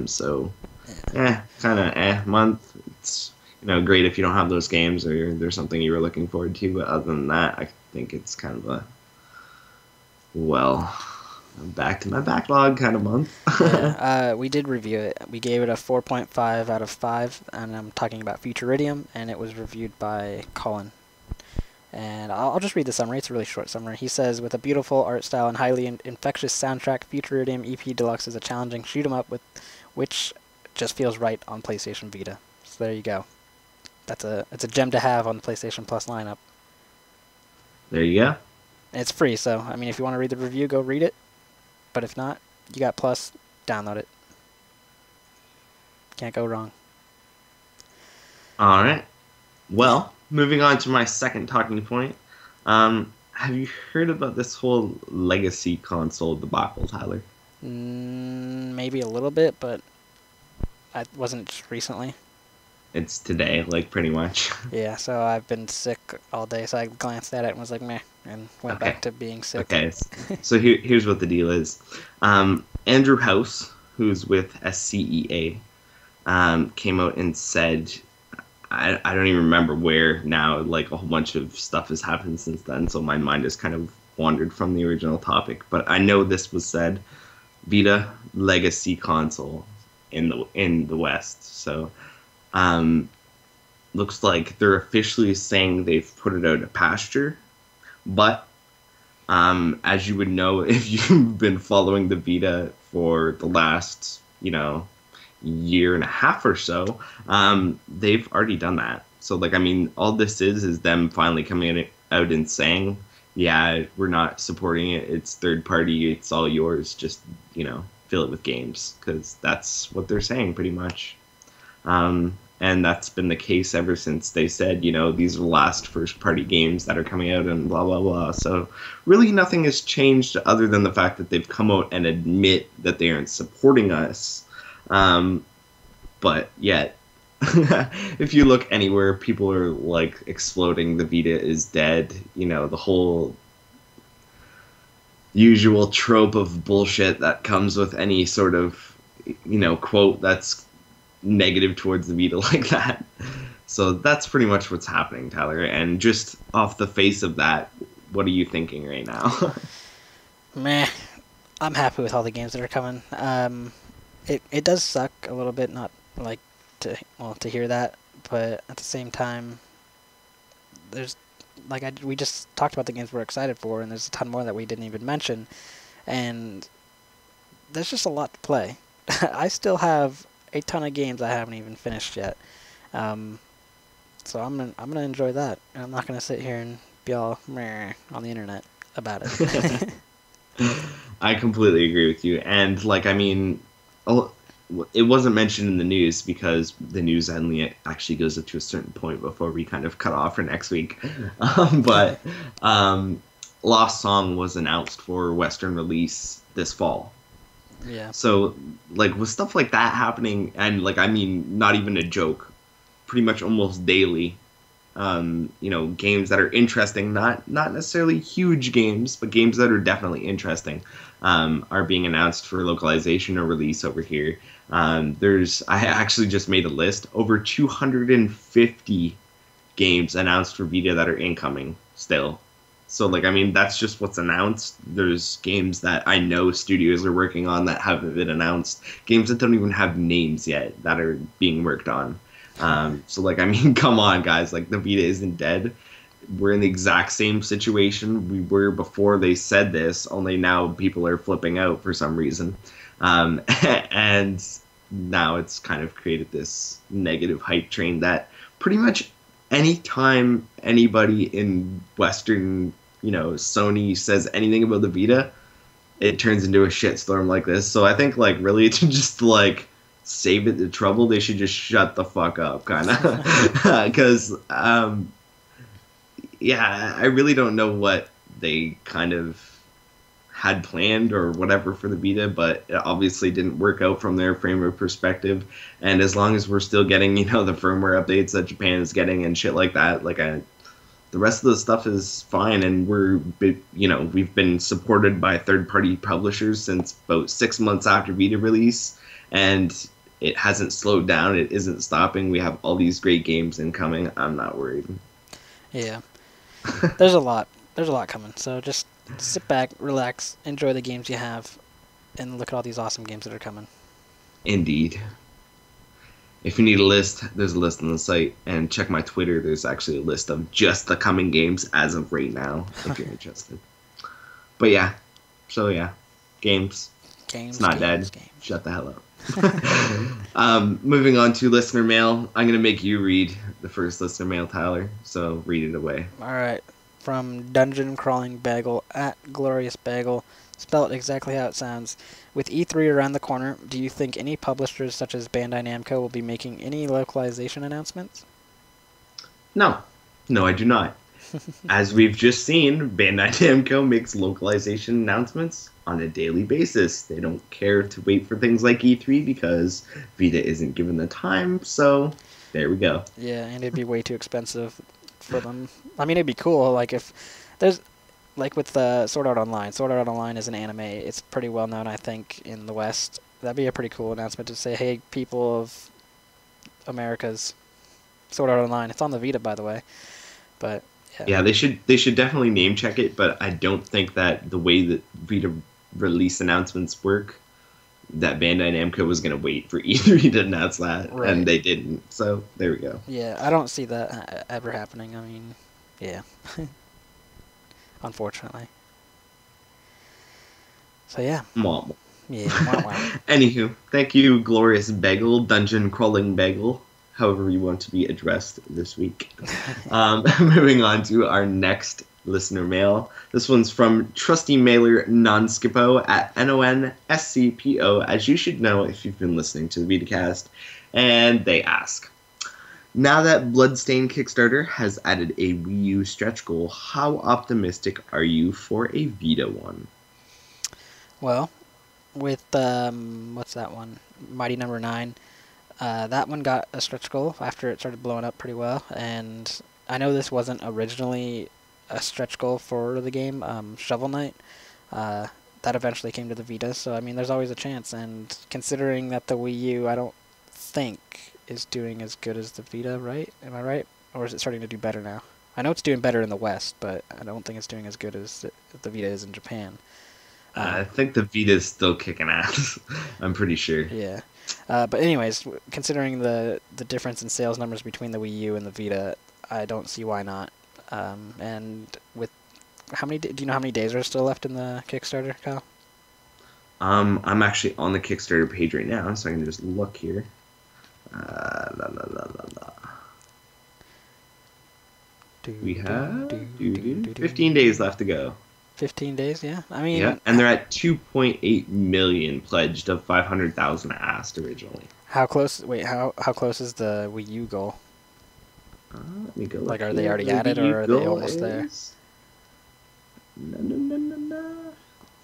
So, kind of month. It's great if you don't have those games or there's something you were looking forward to. But other than that, I think it's kind of a back to my backlog kind of month. We did review it. We gave it a 4.5 out of 5, and I'm talking about Futuredium, and it was reviewed by Colin. And I'll just read the summary. It's a really short summary. He says, with a beautiful art style and highly infectious soundtrack, Futuredium EP Deluxe is a challenging shoot-'em-up which just feels right on PlayStation Vita. So there you go. It's a gem to have on the PlayStation Plus lineup. There you go. And it's free, so I mean, if you want to read the review, go read it. But if not, you got Plus, download it. Can't go wrong. All right. Well, moving on to my second talking point. Have you heard about this whole legacy console debacle, Tyler? Maybe a little bit, but I wasn't just recently. It's today, like, pretty much. Yeah, so I've been sick all day, so I glanced at it and was like, meh, and went back to being sick. Okay, so here's what the deal is. Andrew House, who's with SCEA, came out and said, I don't even remember where now, like, a whole bunch of stuff has happened since then, so my mind has kind of wandered from the original topic. But I know this was said, Vita legacy console in the West, so... looks like they're officially saying they've put it out of pasture, but as you would know if you've been following the Vita for the last year and a half or so, they've already done that. So like, I mean, all this is them finally coming out and saying, yeah, we're not supporting it, it's third party, it's all yours, just fill it with games, because that's what they're saying pretty much. And that's been the case ever since they said, these are the last first-party games that are coming out and blah, blah, blah. So really nothing has changed other than the fact that they've come out and admit that they aren't supporting us. But yet, if you look anywhere, people are, like, exploding. The Vita is dead. The whole usual trope of bullshit that comes with any sort of, quote that's negative towards the Vita like that. So that's pretty much what's happening, Tyler. And just off the face of that, what are you thinking right now? Meh. I'm happy with all the games that are coming. It does suck a little bit, not like to hear that, but at the same time, there's we just talked about the games we're excited for, and there's a ton more that we didn't even mention, and there's just a lot to play. I still have a ton of games I haven't even finished yet, so I'm gonna enjoy that, and I'm not gonna sit here and be all meh on the internet about it. I completely agree with you, and like, I mean, it wasn't mentioned in the news because the news only actually goes up to a certain point before we kind of cut off for next week. But Lost Song was announced for Western release this fall. Yeah. So, like, with stuff like that happening, and, like, I mean, not even a joke, pretty much almost daily, games that are interesting, not necessarily huge games, but games that are definitely interesting, are being announced for localization or release over here. I actually just made a list, over 250 games announced for Vita that are incoming still. So, like, I mean, that's just what's announced. There's games that I know studios are working on that haven't been announced. Games that don't even have names yet that are being worked on. So, like, I mean, come on, guys. Like, the Vita isn't dead. We're in the exact same situation we were before they said this, only now people are flipping out for some reason. And now it's kind of created this negative hype train that pretty much anytime anybody in Western Sony says anything about the Vita, it turns into a shitstorm like this. So I think like really to just like save it the trouble, they should just shut the fuck up, kind of, because yeah, I really don't know what they kind of had planned or whatever for the Vita, but it obviously didn't work out from their frame of perspective. And as long as we're still getting, the firmware updates that Japan is getting and shit like that, the rest of the stuff is fine. And we've been supported by third-party publishers since about 6 months after Vita release, and it hasn't slowed down. It isn't stopping. We have all these great games incoming. I'm not worried. Yeah. There's a lot coming. So just sit back, relax, enjoy the games you have, and look at all these awesome games that are coming. Indeed. If you need a list, there's a list on the site, and check my Twitter. There's actually a list of just the coming games as of right now, if you're interested. But yeah, so yeah, games. It's not dead. Shut the hell up. Moving on to listener mail. I'm gonna make you read the first listener mail, Tyler. So read it away. All right. From Dungeon Crawling Bagel at Glorious Bagel. Spell it exactly how it sounds. With E3 around the corner, do you think any publishers such as Bandai Namco will be making any localization announcements? No, I do not. As we've just seen, Bandai Namco makes localization announcements on a daily basis. They don't care to wait for things like E3 because Vita isn't given the time, so there we go. Yeah, and it'd be way too expensive for them. I mean, it'd be cool, like, if there's, like, with Sword Art Online. Sword Art Online is an anime. It's pretty well known, I think, in the West. That'd be a pretty cool announcement to say, hey, people of America's Sword Art Online. It's on the Vita, by the way. But yeah, they should definitely name check it, but I don't think that the way that Vita release announcements work, that Bandai Namco was going to wait for E3 to announce that, right. And they didn't. So there we go. Yeah, I don't see that ever happening. I mean, yeah. Unfortunately. So yeah. Mom. Yeah. Wow. Anywho, thank you, Glorious Bagel, Dungeon Crawling Bagel, however you want to be addressed this week. Moving on to our next listener mail. This one's from trusty mailer Nonskippo at NONSCPO, as you should know if you've been listening to the Vita Cast. And they ask, now that Bloodstain Kickstarter has added a Wii U stretch goal, how optimistic are you for a Vita one? Well, with, what's that one? Mighty Number 9. That one got a stretch goal after it started blowing up pretty well. And I know this wasn't originally a stretch goal for the game, Shovel Knight. That eventually came to the Vita, so I mean, there's always a chance. And considering that the Wii U, I don't think is doing as good as the Vita, right? Am I right? Or is it starting to do better now? I know it's doing better in the West, but I don't think it's doing as good as the Vita is in Japan. I think the Vita is still kicking ass. I'm pretty sure. Yeah. But anyways, considering the difference in sales numbers between the Wii U and the Vita, I don't see why not. And with do you know how many days are still left in the Kickstarter, Kyle? I'm actually on the Kickstarter page right now, so I can just look here. We have 15 days left to go. 15 days, yeah. I mean, yeah, and they're at 2.8 million pledged of 500,000 asked originally. How close? Wait, how close is the Wii U goal? Let me go. Like, are they already at it, or are they almost there? No.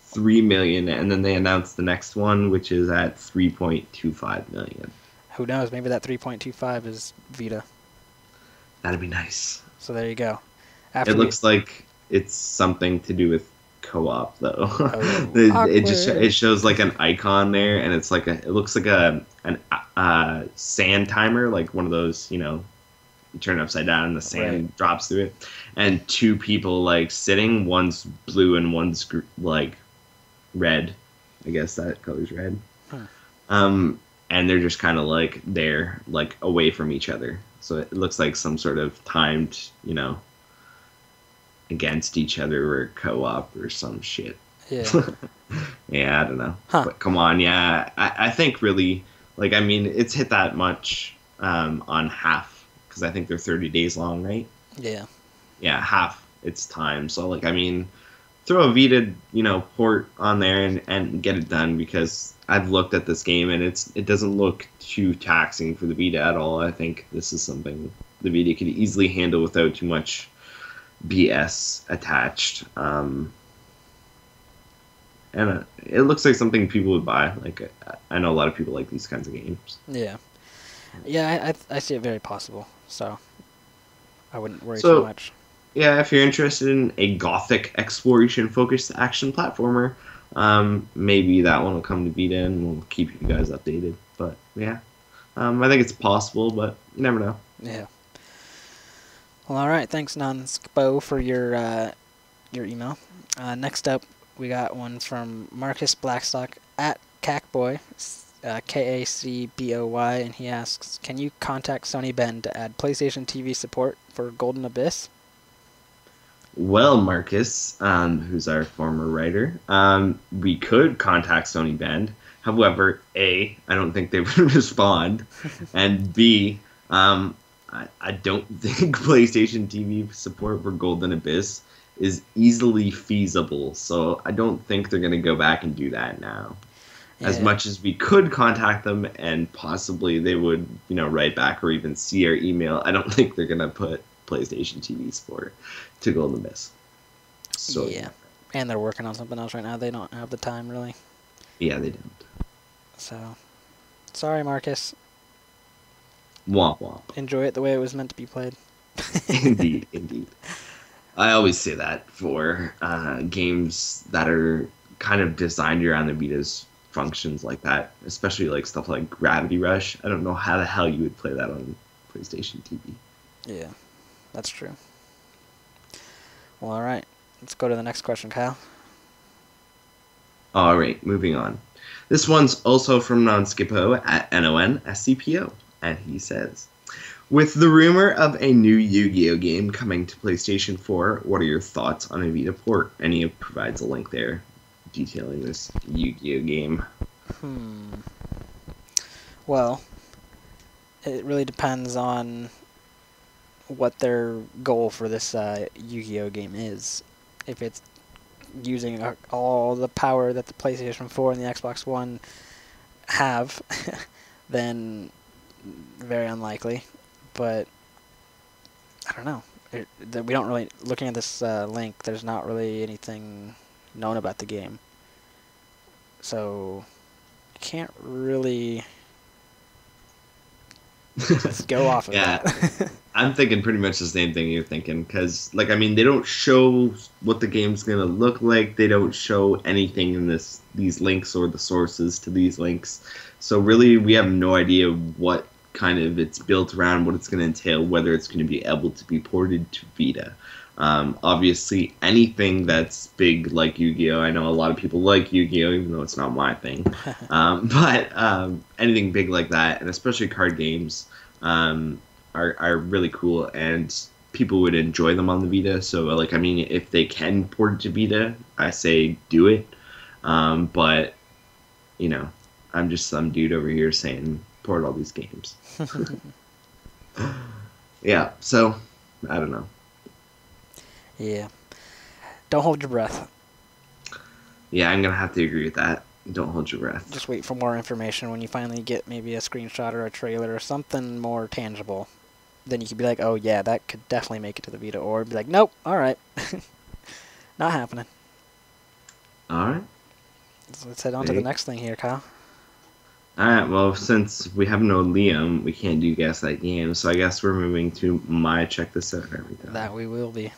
3 million, and then they announced the next one, which is at 3.25 million. Who knows? Maybe that 3.25 is Vita. That'd be nice. So there you go. It looks like it's something to do with co-op, though. Oh, it shows like an icon there, and it's like it looks like an sand timer, like one of those, you turn it upside down and the sand drops through it, and two people like sitting, one's blue and one's like red. I guess that color's red. And they're just kind of like there, like away from each other. So it looks like some sort of timed, against each other or co-op or some shit. Yeah. Yeah, I don't know. But come on, yeah. I think really, it's hit that much on half, because I think they're 30 days long, right? Yeah. Yeah, half it's time. So like, I mean, throw a Vita, port on there and get it done, because I've looked at this game and it doesn't look too taxing for the Vita at all. I think this is something the Vita could easily handle without too much BS attached. And it looks like something people would buy. Like, I know a lot of people like these kinds of games. Yeah. Yeah, I see it very possible. So I wouldn't worry too So, much. yeah, if you're interested in a gothic exploration-focused action platformer, maybe that one will come to Vita, and we'll keep you guys updated. But yeah, I think it's possible, but you never know. Yeah. Well, all right. Thanks, Nonspo, for your email. Next up, we got one from Marcus Blackstock at Cacboy, Kacboy, and he asks, "Can you contact Sony Ben to add PlayStation TV support for Golden Abyss?" Well, Marcus, who's our former writer, we could contact Sony Bend. However, A, I don't think they would respond, and B, I don't think PlayStation TV support for Golden Abyss is easily feasible, so I don't think they're going to go back and do that now. Yeah. As much as we could contact them and possibly they would, write back or even see our email, I don't think they're going to put PlayStation TV support to Golden Abyss. So yeah, and they're working on something else right now. They don't have the time, really. Yeah, they don't. So, sorry, Marcus. Womp womp. Enjoy it the way it was meant to be played. Indeed, indeed. I always say that for games that are kind of designed around the Vita's functions like that, especially like stuff like Gravity Rush. I don't know how the hell you would play that on PlayStation TV. Yeah, that's true. Well, all right. Let's go to the next question, Kyle. All right, moving on. This one's also from Nonskipo at NONSCPO, and he says, "With the rumor of a new Yu-Gi-Oh game coming to PlayStation 4, what are your thoughts on a Vita port?" And he provides a link there detailing this Yu-Gi-Oh game. Well, it really depends on what their goal for this Yu-Gi-Oh game is. If it's using all the power that the PlayStation 4 and the Xbox One have, then very unlikely. But I don't know. We don't really, looking at this link, there's not really anything known about the game. So you can't really just go off of that. I'm thinking pretty much the same thing you're thinking, because, like, I mean, they don't show what the game's going to look like. They don't show anything in these links or the sources to these links. So really, we have no idea what kind of it's built around, what it's going to entail, whether it's going to be able to be ported to Vita. Obviously, anything that's big like Yu-Gi-Oh! I know a lot of people like Yu-Gi-Oh! Even though it's not my thing. But anything big like that, and especially card games, are really cool, and people would enjoy them on the Vita. So, like, I mean, if they can port it to Vita, I say do it. But, I'm just some dude over here saying port all these games. Yeah, so, I don't know. Yeah. Don't hold your breath. Yeah, I'm going to have to agree with that. Don't hold your breath. Just wait for more information. When you finally get maybe a screenshot or a trailer or something more tangible, then you could be like, oh yeah, that could definitely make it to the Vita. Or be like, nope, alright. Not happening. Alright. So let's head on to the next thing here, Kyle. Alright, well, since we have no Liam, we can't do Guess That Game, so I guess we're moving to my Check This Out every time. That we will be.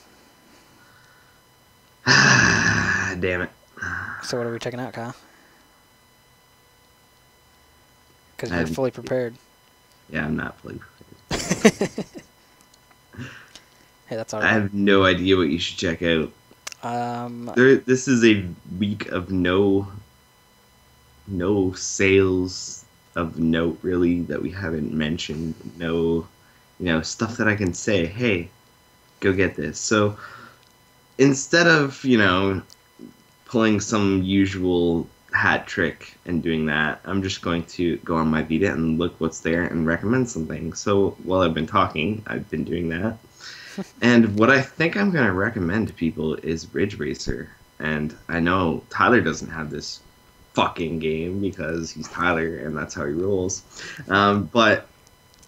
Damn it. So what are we checking out, Kyle? Because you're fully prepared. Yeah, I'm not fully prepared. Hey, that's all right. I have no idea what you should check out. This is a week of no sales of note, really, that we haven't mentioned. No, stuff that I can say, hey, go get this. So instead of, pulling some usual hat trick and doing that, I'm just going to go on my Vita and look what's there and recommend something. So while I've been talking, I've been doing that. And what I think I'm going to recommend to people is Ridge Racer. And I know Tyler doesn't have this fucking game because he's Tyler and that's how he rolls. But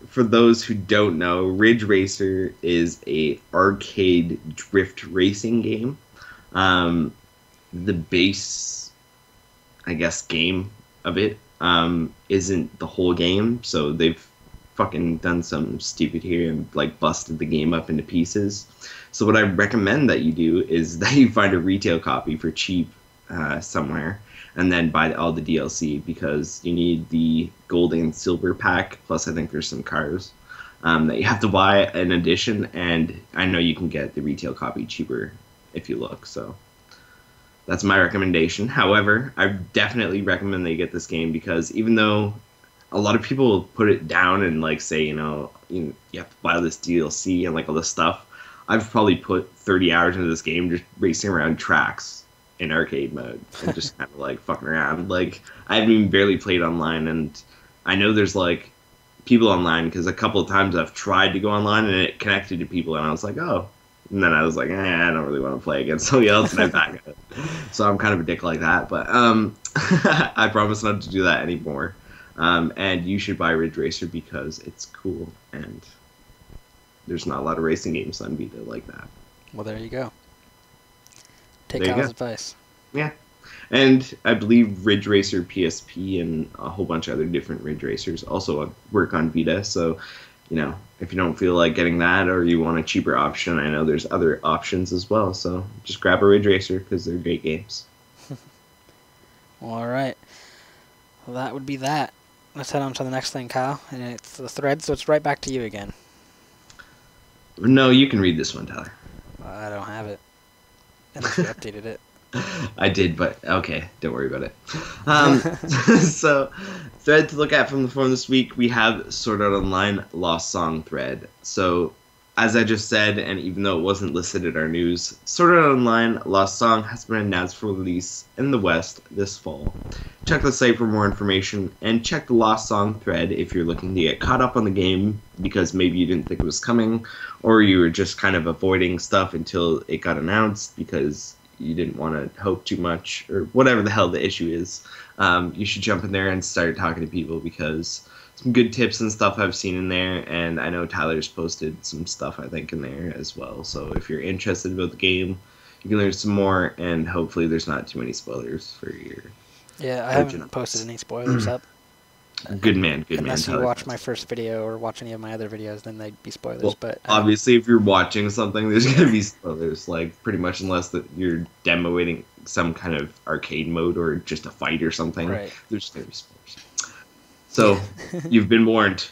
for those who don't know, Ridge Racer is a arcade drift racing game. The base, I guess, game of it isn't the whole game, so they've fucking done some stupid here and like busted the game up into pieces. So what I recommend that you do is that you find a retail copy for cheap somewhere, and then buy all the DLC because you need the gold and silver pack. Plus, I think there's some cars that you have to buy in addition, and I know you can get the retail copy cheaper if you look. So that's my recommendation. However, I definitely recommend that you get this game because even though a lot of people put it down and like say, you have to buy this DLC and like all this stuff, I've probably put 30 hours into this game just racing around tracks in arcade mode and just kind of like fucking around. Like I haven't even barely played online, and I know there's like people online because a couple of times I've tried to go online and it connected to people, and I was like, oh. And then I was like, I don't really want to play against somebody else, and I back it. So I'm kind of a dick like that, but I promise not to do that anymore. And you should buy Ridge Racer because it's cool, and there's not a lot of racing games on Vita like that. Well, there you go. Take Kyle's advice. Yeah. And I believe Ridge Racer PSP and a whole bunch of other different Ridge Racers also work on Vita, so if you don't feel like getting that or you want a cheaper option, I know there's other options as well. So just grab a Ridge Racer because they're great games. All right. Well, that would be that. Let's head on to the next thing, Kyle. And it's the thread, so it's right back to you again. No, you can read this one, Tyler. I don't have it. Unless you updated it. I did, but okay, don't worry about it. So, thread to look at from the forum this week, we have Sword Art Online Lost Song thread. So, as I just said, and even though it wasn't listed in our news, Sword Art Online Lost Song has been announced for release in the West this fall. Check the site for more information, and check the Lost Song thread if you're looking to get caught up on the game because maybe you didn't think it was coming, or you were just kind of avoiding stuff until it got announced because you didn't want to hope too much, or whatever the hell the issue is. You should jump in there and start talking to people because some good tips and stuff I've seen in there, and I know Tyler's posted some stuff I think in there as well. So if you're interested about the game, you can learn some more, and hopefully there's not too many spoilers for your. Yeah, I haven't posted any spoilers up. Good man. Unless you watch my first video or watch any of my other videos, then they'd be spoilers. Well, but obviously, if you're watching something, there's going to be spoilers, like pretty much unless that you're demoing some kind of arcade mode or just a fight or something. Right. There's going to be spoilers. So you've been warned,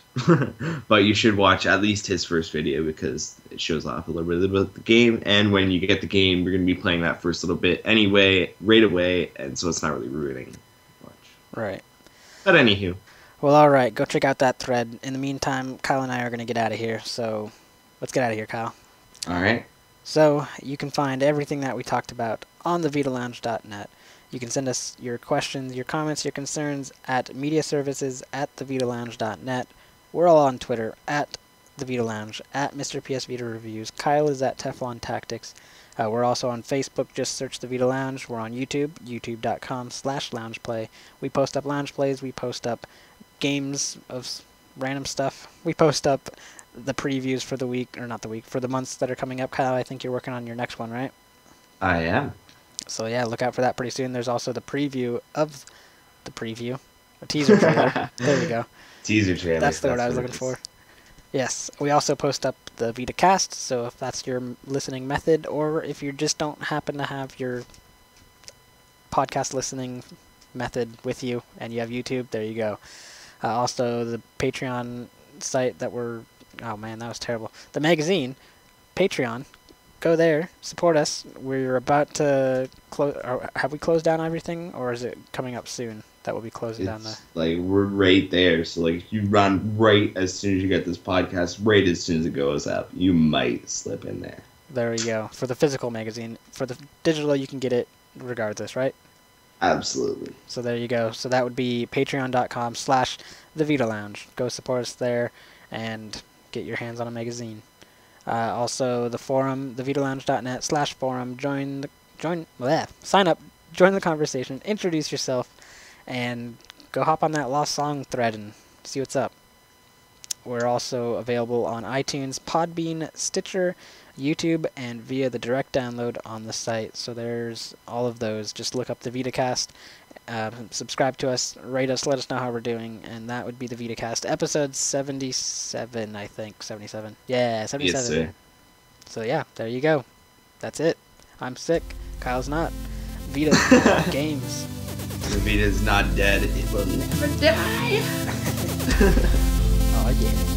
but you should watch at least his first video because it shows off a little bit about the game. And when you get the game, you're going to be playing that first little bit anyway, right away, and so it's not really ruining much. Right. But anywho. Well, all right. Go check out that thread. In the meantime, Kyle and I are going to get out of here. So let's get out of here, Kyle. All right. So you can find everything that we talked about on the VitaLounge.net. You can send us your questions, your comments, your concerns at mediaservices@thevitalounge.net. We're all on Twitter at the Vita Lounge, at Mr. PS Vita Reviews. Kyle is at Teflon Tactics. We're also on Facebook. Just search the Vita Lounge. We're on YouTube, youtube.com/loungeplay. We post up lounge plays. We post up games of random stuff. We post up the previews for the week, or not the week, for the months that are coming up. Kyle, I think you're working on your next one, right? I am. So yeah, look out for that pretty soon. There's also the preview of the preview, a teaser trailer. There we go. Teaser trailer. That's the word I was looking for. Yes, we also post up the Vita Cast, so if that's your listening method, or if you just don't happen to have your podcast listening method with you and you have YouTube, there you go. Also, the Patreon site that we're... Oh man, that was terrible. The magazine, Patreon. Go there, support us. We're about to close... Have we closed down everything, or is it coming up soon that we'll be closing down the... Like, we're right there. So, like, you run right as soon as you get this podcast, right as soon as it goes up. You might slip in there. There we go. For the physical magazine. For the digital, you can get it regardless, right? Absolutely. So there you go. So that would be patreon.com/thevitalounge. Go support us there and get your hands on a magazine. Also, the forum, thevitalounge.net/forum. Sign up, join the conversation, introduce yourself, and go hop on that lost song thread and see what's up. We're also available on iTunes, Podbean, Stitcher, YouTube, and via the direct download on the site. So there's all of those. Just look up the Vita Cast, subscribe to us, rate us, let us know how we're doing, and that would be the Vita Cast, episode 77, I think. 77. Yeah, 77. Yes, sir. So yeah, there you go. That's it. I'm sick. Kyle's not. Vita games. The Vita's not dead. It will never die. Oh yeah.